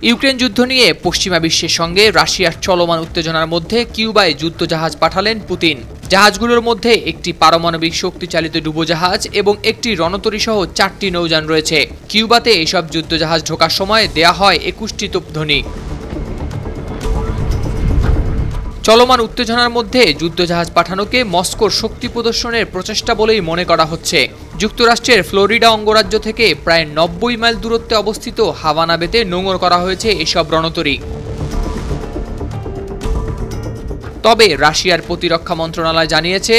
Ukraine যুদ্ধ নিয়ে পশ্চিমা বিশ্বের সঙ্গে রাশিয়ার চলমান উত্তেজনার মধ্যে কিউবায় যুদ্ধজাহাজ পাঠালেন পুতিন। জাহাজগুলোর মধ্যে একটি পারমাণবিক শক্তিচালিত ডুবোজাহাজ এবং একটি রণতরী সহ 4টি নৌযান রয়েছে। কিউবাতে এসব যুদ্ধজাহাজ ঢোকার সময় দেয়া হয় 21টি তোপধ্বনি। চলমান উত্তেজনার মধ্যে যুদ্ধজাহাজ পাঠানোকে মস্কোর শক্তি প্রদর্শনের প্রচেষ্টা বলেই মনে করা হচ্ছে। যুক্তরাষ্ট্রের ফ্লোরিডা অঙ্গরাজ্য থেকে প্রায় 90 মাইল দূরত্বে অবস্থিত হাভানা বেতে নোঙর করা হয়েছে এসব রণতরী। তবে রাশিয়ার প্রতিরক্ষা মন্ত্রণালয় জানিয়েছে,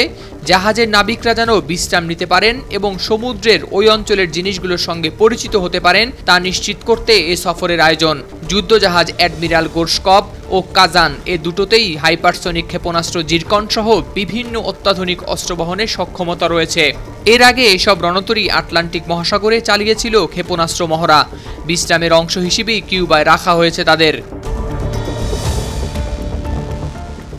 জাহাজের নাবিকরা যেন বিশ্রাম নিতে পারেন এবং সমুদ্রের ওই অঞ্চলের জিনিসগুলোর সঙ্গে পরিচিত হতে পারেন তা নিশ্চিত করতে এ সফরের আয়োজন। যুদ্ধজাহাজ অ্যাডমিরাল গোরশকভ ও কাজান এ দুটোতেই হাইপারসনিক ক্ষেপণাস্ত্র জিরকন সহ বিভিন্ন অত্যাধুনিক অস্ত্র বহনের সক্ষমতা রয়েছে। এর আগে এসব রণতরী আটলান্টিক মহাসাগরে চালিয়েছিল ক্ষেপণাস্ত্র মহড়া। বিশ্রামের অংশ হিসেবেই কিউবায় রাখা হয়েছে তাদের।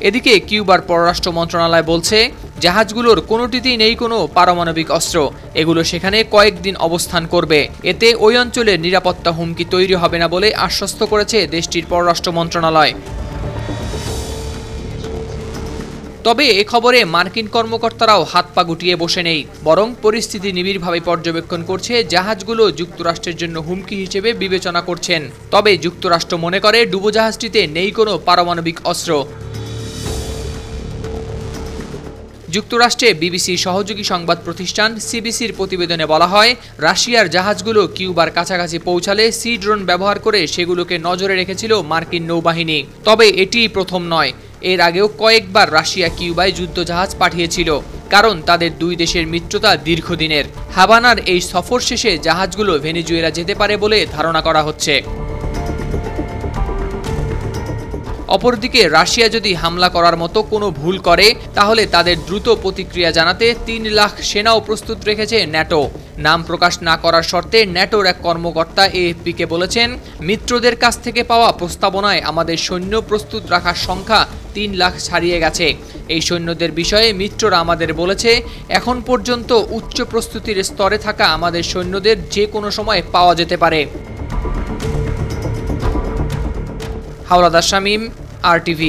এদিকে কিউবার পররাষ্ট্র মন্ত্রণালয় বলছে, জাহাজগুলোর কোনোটিতেই নেই কোনো পারমাণবিক অস্ত্র। এগুলো সেখানে কয়েকদিন অবস্থান করবে। এতে ওই অঞ্চলের নিরাপত্তা হুমকি তৈরি হবে না বলে আশ্বস্ত করেছে দেশটির পররাষ্ট্র মন্ত্রণালয়। তবে এ খবরে মার্কিন কর্মকর্তারাও হাত পা গুটিয়ে বসে নেই, বরং পরিস্থিতি নিবিড়ভাবে পর্যবেক্ষণ করছে। জাহাজগুলো যুক্তরাষ্ট্রের জন্য হুমকি হিসেবে বিবেচনা করছেন। তবে যুক্তরাষ্ট্র মনে করে ডুবোজাহাজটিতে নেই কোনো পারমাণবিক অস্ত্র। যুক্তরাষ্ট্রে বিবিসির সহযোগী সংবাদ প্রতিষ্ঠান সিবিসির প্রতিবেদনে বলা হয়, রাশিয়ার জাহাজগুলো কিউবার কাছাকাছি পৌঁছালে সি ড্রোন ব্যবহার করে সেগুলোকে নজরে রেখেছিল মার্কিন নৌবাহিনী। তবে এটিই প্রথম নয়। এর আগেও কয়েকবার রাশিয়া কিউবায় যুদ্ধজাহাজ পাঠিয়েছিল, কারণ তাদের দুই দেশের মিত্রতা দীর্ঘদিনের। হাভানার এই সফর শেষে জাহাজগুলো ভেনেজুয়েলা যেতে পারে বলে ধারণা করা হচ্ছে। অপরদিকে রাশিয়া যদি হামলা করার মতো কোনো ভুল করে, তাহলে তাদের দ্রুত প্রতিক্রিয়া জানাতে 3 লাখ সেনাও প্রস্তুত রেখেছে ন্যাটো। নাম প্রকাশ না করার শর্তে ন্যাটোর এক কর্মকর্তা এএফপিকে বলেছেন, মিত্রদের কাছ থেকে পাওয়া প্রস্তাবনায় আমাদের সৈন্য প্রস্তুত রাখার সংখ্যা 3 লাখ ছাড়িয়ে গেছে। এই সৈন্যদের বিষয়ে মিত্ররা আমাদের বলেছে, এখন পর্যন্ত উচ্চ প্রস্তুতির স্তরে থাকা আমাদের সৈন্যদের যে কোনো সময় পাওয়া যেতে পারে। হাওলাদার শামীম, RTV।